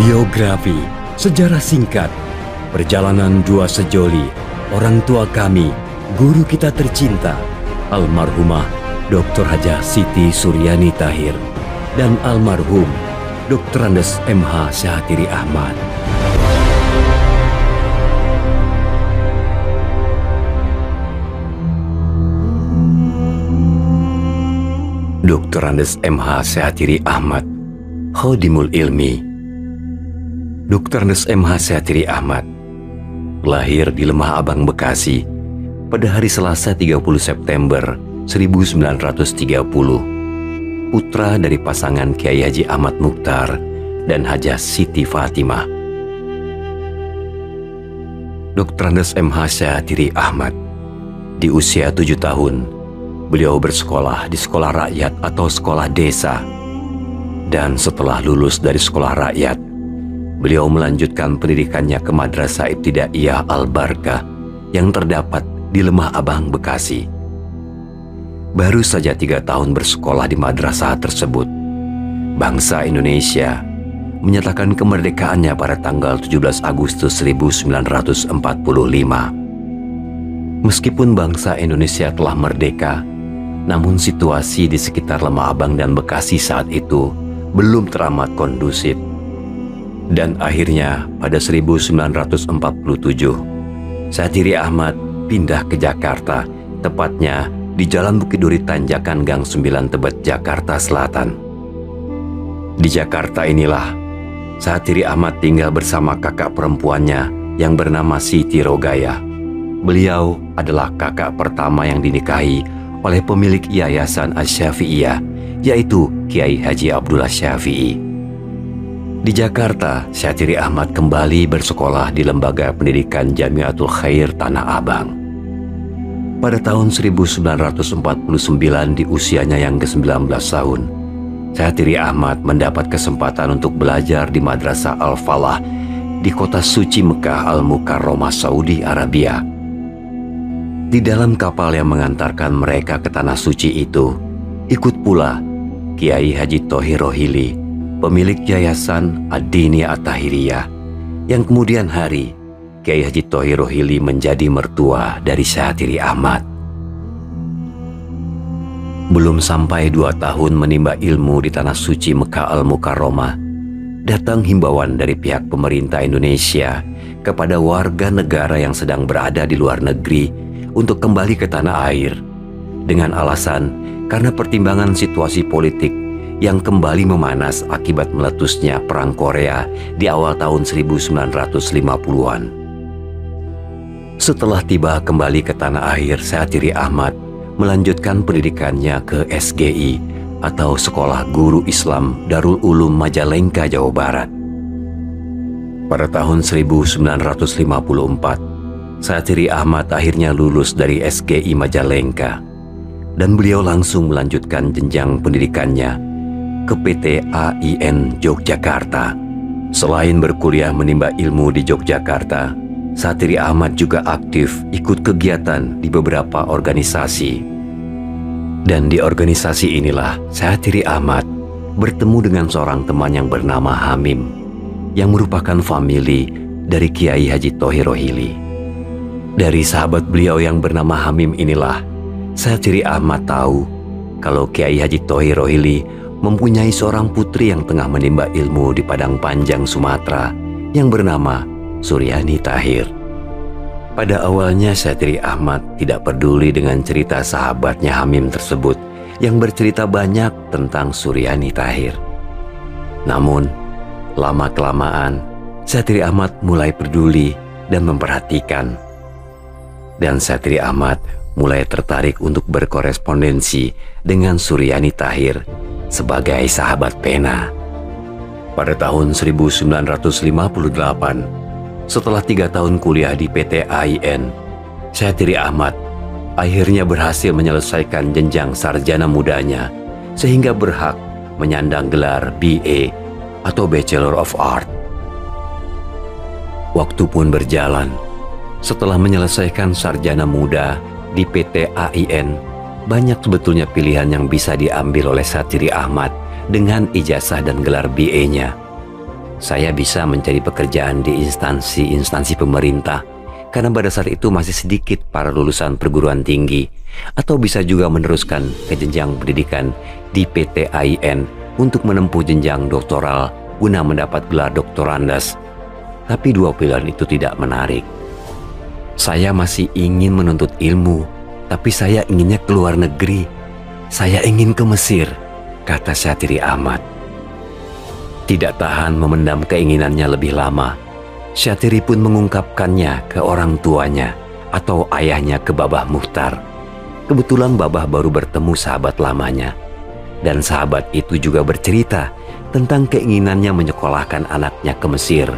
Biografi, sejarah singkat, perjalanan dua sejoli, orang tua kami, guru kita tercinta, almarhumah Dr. Hajah Siti Suryani Tahir dan almarhum Dr. Andes M.H. Syahatiri Ahmad. Dr. Andes M.H. Syahatiri Ahmad, Khodimul Ilmi. Dr. Andes M.H. Syahatiri Ahmad lahir di Lemah Abang, Bekasi pada hari Selasa 30 September 1930, putra dari pasangan Kiai Haji Ahmad Mukhtar dan Hajah Siti Fatimah. Dr. Andes M.H. Syahatiri Ahmad di usia 7 tahun, beliau bersekolah di sekolah rakyat atau sekolah desa. Dan setelah lulus dari sekolah rakyat, beliau melanjutkan pendidikannya ke Madrasah Ibtidaiyah Al-Barkah yang terdapat di Lemah Abang, Bekasi. Baru saja 3 tahun bersekolah di madrasah tersebut, bangsa Indonesia menyatakan kemerdekaannya pada tanggal 17 Agustus 1945. Meskipun bangsa Indonesia telah merdeka, namun situasi di sekitar Lemah Abang dan Bekasi saat itu belum teramat kondusif. Dan akhirnya pada 1947, Syahatiri Ahmad pindah ke Jakarta, tepatnya di Jalan Bukit Duri Tanjakan Gang 9 Tebet, Jakarta Selatan. Di Jakarta inilah Syahatiri Ahmad tinggal bersama kakak perempuannya yang bernama Siti Rogaya. Beliau adalah kakak pertama yang dinikahi oleh pemilik Yayasan Asy-Syafi'iyah, yaitu Kiai Haji Abdullah Syafi'i. Di Jakarta, Syahatiri Ahmad kembali bersekolah di Lembaga Pendidikan Jamiatul Khair Tanah Abang. Pada tahun 1949 di usianya yang ke-19 tahun, Syahatiri Ahmad mendapat kesempatan untuk belajar di Madrasah Al-Falah di kota suci Mekah Al-Mukarramah, Saudi Arabia. Di dalam kapal yang mengantarkan mereka ke tanah suci itu, ikut pula Kiai Haji Thohir Rohili, pemilik Yayasan Ad-Dini At-Tahiriyah, yang kemudian hari Kiai Haji Thohir Rohili menjadi mertua dari Syahatiri Ahmad. Belum sampai 2 tahun menimba ilmu di tanah suci Mekah Al-Mukarramah, datang himbauan dari pihak pemerintah Indonesia kepada warga negara yang sedang berada di luar negeri untuk kembali ke tanah air, dengan alasan karena pertimbangan situasi politik yang kembali memanas akibat meletusnya Perang Korea di awal tahun 1950-an. Setelah tiba kembali ke tanah air, Syahatiri Ahmad melanjutkan pendidikannya ke SGI atau Sekolah Guru Islam Darul Ulum Majalengka, Jawa Barat. Pada tahun 1954, Syahatiri Ahmad akhirnya lulus dari SGI Majalengka dan beliau langsung melanjutkan jenjang pendidikannya ke PT AIN Yogyakarta. Selain berkuliah menimba ilmu di Yogyakarta, Syahatiri Ahmad juga aktif ikut kegiatan di beberapa organisasi. Dan di organisasi inilah Syahatiri Ahmad bertemu dengan seorang teman yang bernama Hamim, yang merupakan famili dari Kiai Haji Thohir Rohili. Dari sahabat beliau yang bernama Hamim inilah Syahatiri Ahmad tahu kalau Kiai Haji Thohir Rohili mempunyai seorang putri yang tengah menimba ilmu di Padang Panjang, Sumatera, yang bernama Suryani Tahir. Pada awalnya Syahatiri Ahmad tidak peduli dengan cerita sahabatnya Hamim tersebut yang bercerita banyak tentang Suryani Tahir. Namun, lama-kelamaan Syahatiri Ahmad mulai peduli dan memperhatikan. Dan Syahatiri Ahmad mulai tertarik untuk berkorespondensi dengan Suryani Tahir sebagai sahabat pena. Pada tahun 1958, setelah 3 tahun kuliah di PT AIN, Syahatiri Ahmad akhirnya berhasil menyelesaikan jenjang sarjana mudanya sehingga berhak menyandang gelar BA atau Bachelor of Art. Waktu pun berjalan. Setelah menyelesaikan sarjana muda di PT AIN, banyak sebetulnya pilihan yang bisa diambil oleh Syahatiri Ahmad dengan ijazah dan gelar BA-nya. Saya bisa mencari pekerjaan di instansi-instansi pemerintah karena pada saat itu masih sedikit para lulusan perguruan tinggi, atau bisa juga meneruskan ke jenjang pendidikan di PT AIN untuk menempuh jenjang doktoral guna mendapat gelar doktorandas. Tapi dua pilihan itu tidak menarik. Saya masih ingin menuntut ilmu, tapi saya inginnya ke luar negeri. Saya ingin ke Mesir, kata Syatiri Ahmad. Tidak tahan memendam keinginannya lebih lama, Syatiri pun mengungkapkannya ke orang tuanya atau ayahnya, ke Babah Muhtar. Kebetulan Babah baru bertemu sahabat lamanya, dan sahabat itu juga bercerita tentang keinginannya menyekolahkan anaknya ke Mesir.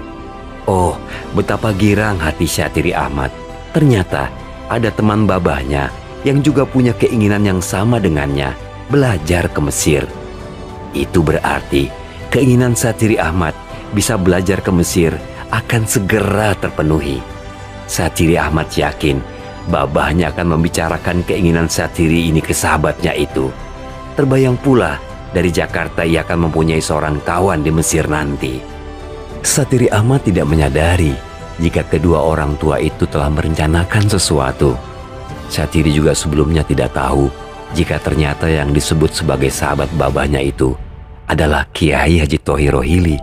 Oh, betapa girang hati Syatiri Ahmad. Ternyata ada teman babahnya yang juga punya keinginan yang sama dengannya, belajar ke Mesir. Itu berarti keinginan Syatiri Ahmad bisa belajar ke Mesir akan segera terpenuhi. Syatiri Ahmad yakin babahnya akan membicarakan keinginan Syatiri ini ke sahabatnya itu. Terbayang pula dari Jakarta ia akan mempunyai seorang kawan di Mesir nanti. Syatiri Ahmad tidak menyadari jika kedua orang tua itu telah merencanakan sesuatu. Syatiri juga sebelumnya tidak tahu jika ternyata yang disebut sebagai sahabat babahnya itu adalah Kiai Haji Thohir Rohili,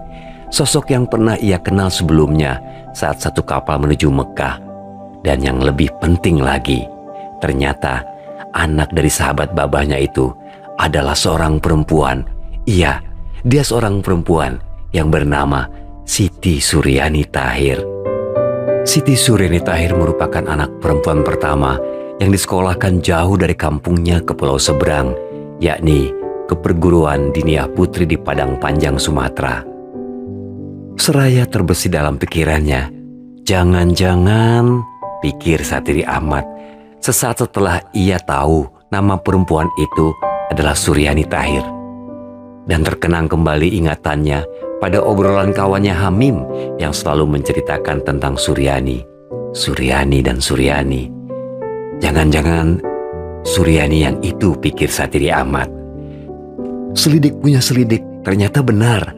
sosok yang pernah ia kenal sebelumnya saat satu kapal menuju Mekah. Dan yang lebih penting lagi, ternyata anak dari sahabat babahnya itu adalah seorang perempuan. Iya, dia seorang perempuan yang bernama Siti Suryani Tahir. Siti Suryani Tahir merupakan anak perempuan pertama yang disekolahkan jauh dari kampungnya ke pulau seberang, yakni ke perguruan Diniyah Putri di Padang Panjang, Sumatera. Seraya terbesit dalam pikirannya, jangan-jangan, pikir Syatiri Ahmad, sesaat setelah ia tahu nama perempuan itu adalah Suryani Tahir. Dan terkenang kembali ingatannya pada obrolan kawannya Hamim yang selalu menceritakan tentang Suryani dan Suryani. Jangan-jangan Suryani yang itu, pikir Syatiri Ahmad. Selidik punya selidik, ternyata benar.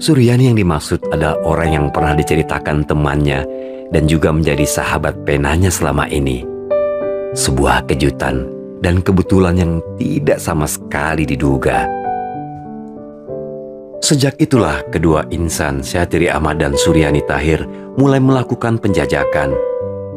Suryani yang dimaksud adalah orang yang pernah diceritakan temannya dan juga menjadi sahabat penanya selama ini. Sebuah kejutan dan kebetulan yang tidak sama sekali diduga. Sejak itulah kedua insan, Syatiri Ahmad dan Suryani Tahir, mulai melakukan penjajakan.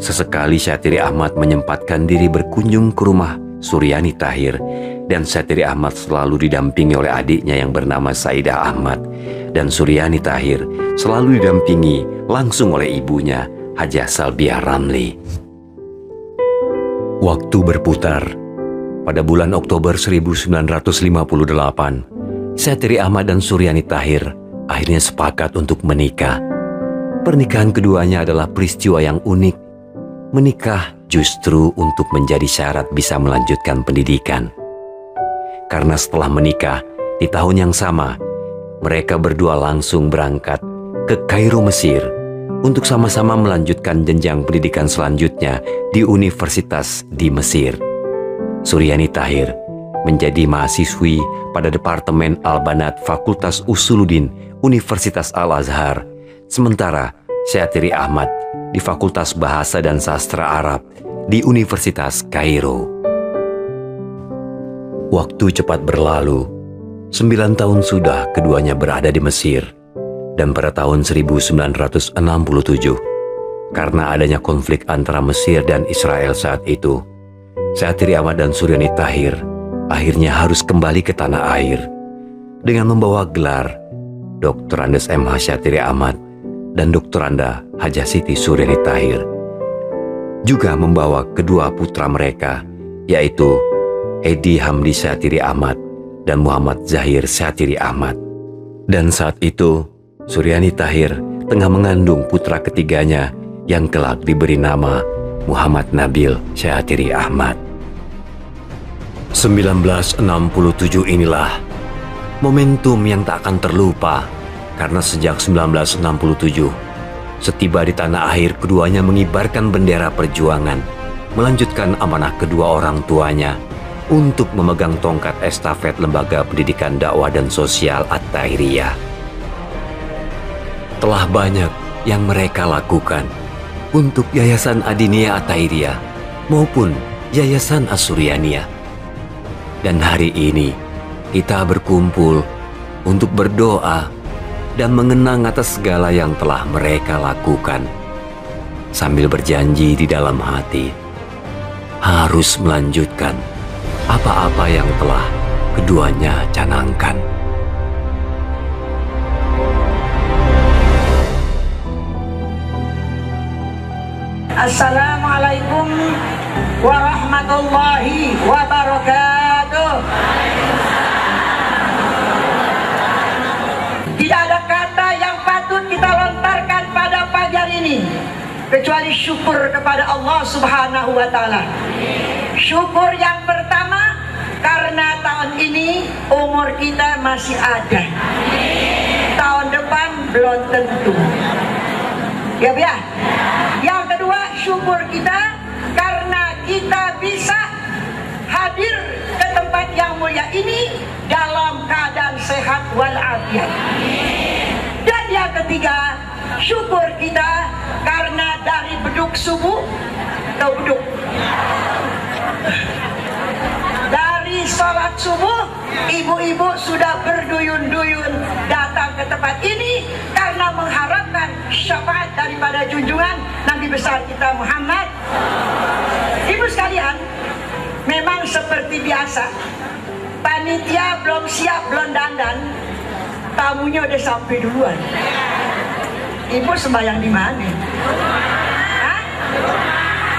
Sesekali Syatiri Ahmad menyempatkan diri berkunjung ke rumah Suryani Tahir, dan Syatiri Ahmad selalu didampingi oleh adiknya yang bernama Saidah Ahmad, dan Suryani Tahir selalu didampingi langsung oleh ibunya, Hajah Salbiah Ramli. Waktu berputar. Pada bulan Oktober 1958, Syatiri Ahmad dan Suryani Tahir akhirnya sepakat untuk menikah. Pernikahan keduanya adalah peristiwa yang unik. Menikah justru untuk menjadi syarat bisa melanjutkan pendidikan. Karena setelah menikah, di tahun yang sama, mereka berdua langsung berangkat ke Kairo, Mesir, untuk sama-sama melanjutkan jenjang pendidikan selanjutnya di universitas di Mesir. Suryani Tahir menjadi mahasiswi pada Departemen Al-Banat Fakultas Usuluddin Universitas Al-Azhar, sementara Syatiri Ahmad di Fakultas Bahasa dan Sastra Arab di Universitas Kairo. Waktu cepat berlalu. 9 tahun sudah keduanya berada di Mesir. Dan pada tahun 1967, karena adanya konflik antara Mesir dan Israel saat itu, Syatiri Ahmad dan Suryani Tahir akhirnya harus kembali ke tanah air dengan membawa gelar Doktorandes M.H. Syatiri Ahmad dan Doktoranda Hajah Siti Suryani Tahir. Juga membawa kedua putra mereka, yaitu Edi Hamdi Syatiri Ahmad dan Muhammad Zahir Syatiri Ahmad. Dan saat itu, Suryani Tahir tengah mengandung putra ketiganya yang kelak diberi nama Muhammad Nabil Syatiri Ahmad. 1967 inilah momentum yang tak akan terlupa, karena sejak 1967, setiba di tanah air keduanya mengibarkan bendera perjuangan, melanjutkan amanah kedua orang tuanya untuk memegang tongkat estafet Lembaga Pendidikan Dakwah dan Sosial At-Tahiriyah. telah banyak yang mereka lakukan untuk Yayasan Adinia At-Tahiriyah maupun Yayasan As-Suryaniyah. Dan hari ini kita berkumpul untuk berdoa dan mengenang atas segala yang telah mereka lakukan, sambil berjanji di dalam hati harus melanjutkan apa-apa yang telah keduanya canangkan. Assalamualaikum warahmatullahi wabarakatuh. Tidak ada kata yang patut kita lontarkan pada pagi hari ini kecuali syukur kepada Allah Subhanahu wa Ta'ala. Syukur yang pertama karena tahun ini umur kita masih ada. Tahun depan belum tentu. Ya, ya. Yang kedua, syukur kita karena kita bisa hadir ke tempat yang mulia ini dalam keadaan sehat walafiat. Dan yang ketiga, syukur kita karena dari beduk subuh ke beduk, dari sholat subuh ibu-ibu sudah berduyun-duyun datang ke tempat ini karena mengharapkan syafaat daripada junjungan Nabi besar kita Muhammad. Ibu sekalian, memang seperti biasa, panitia belum siap, belum dandan, tamunya udah sampai duluan. Ibu sembahyang di mana? Hah?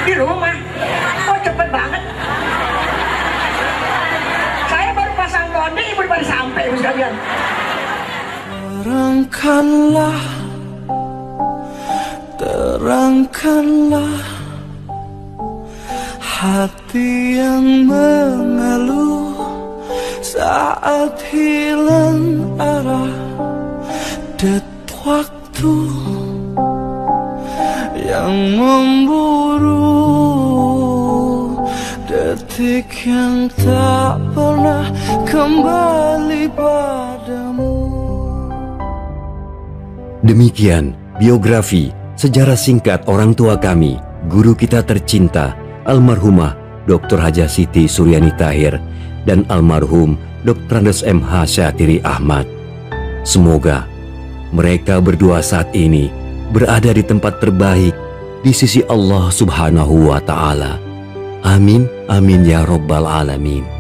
Di rumah. Kok cepet banget? Saya baru pasang konde, ibu baru sampai, ibu sekalian. Terangkanlah, terangkanlah hati yang mengeluh saat hilang arah. Waktu yang memburu, detik yang tak pernah kembali padamu. Demikian biografi sejarah singkat orang tua kami, guru kita tercinta, almarhumah Dr. Hajah Siti Suryani Tahir dan almarhum Dr. Andes M.H. Syatiri Ahmad. Semoga mereka berdua saat ini berada di tempat terbaik di sisi Allah Subhanahu wa Ta'ala. Amin, amin ya Rabbal Alamin.